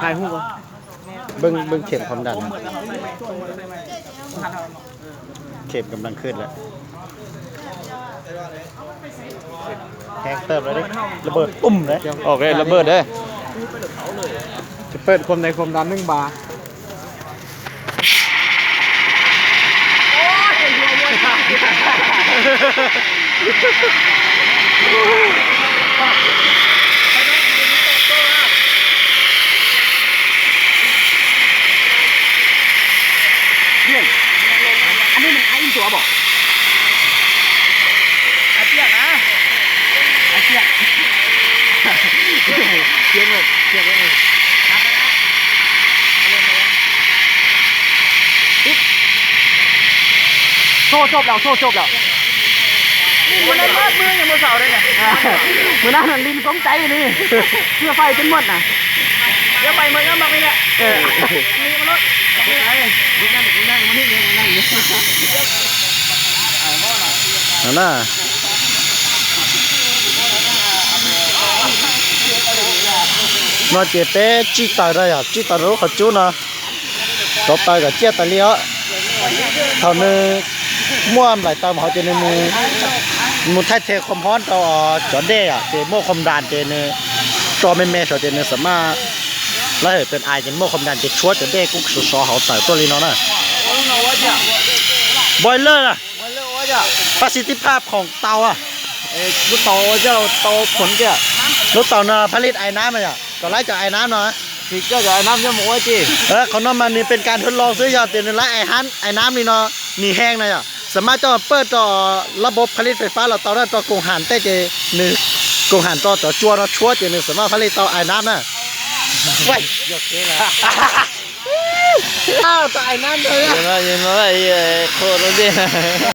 ถ่ายหูปเบิ้งเข็มความดันเข็มกำลังขึ้นแล้วแฮงเติมแล้วดิระเบิดตุ้มเลยออกเลยระเบิดได้จะเปิดความในความดัน1 บาร์อันนี้มันไอ้ตัวบอกอาเจียนะอาเจียเจียเลยเจียเลยโซ่จบแล้วมันได้มากมืออย่างมือเสาเลยเนี่ยมือหน้ามันลิ้นก้มใจนี่เพื่อไฟเป็นหมดน่ะเดี๋ยวไปมือก็มาไปเนี่ยนี่มันรถนี่ไงนั่งมันนี่นั่งนั่นน่ะnó chỉ té chỉ tài đây à chỉ tài đó khó chú nè đó tài cả chia tài liao thằng này mua ăn lại tao mà họ cho nên một thay thế không hòn tao chọn đê à thì mua không đàn thì này cho mẹ cho thì này sớm mà lấyเป็นai thì mua không đàn thì chúa chọn đê cũng sửa sửa họ tàiตัวนี้nó nè boiler àประสิทธิภาพของเตาอ่ะลูกเตาจะเราเตาผลเกี่ยลูกเตาน่ะผลิตไอ้น้ำมาอ่ะก็ไล่จากไอ้น้ำเนาะที่ก็จากไอ้น้ำจะหมดไว้จีเขานำมานี่เป็นการทดลองซื้อยาเตียนไล่ไอ้น้ำนี่เนาะนี่แห้งนะอ่ะสามารถจะเปิดต่อระบบผลิตไฟฟ้าเราเตาได้ต่อกงหันเต้เจนึงกงหันต่อจัวเราชัวเจนึงสามารถผลิตต่อไอ้น้ำน่ะไว้ยกเท่ละอ้าวต่อไอ้น้ำเลยอ่ะยังไงโคตรดี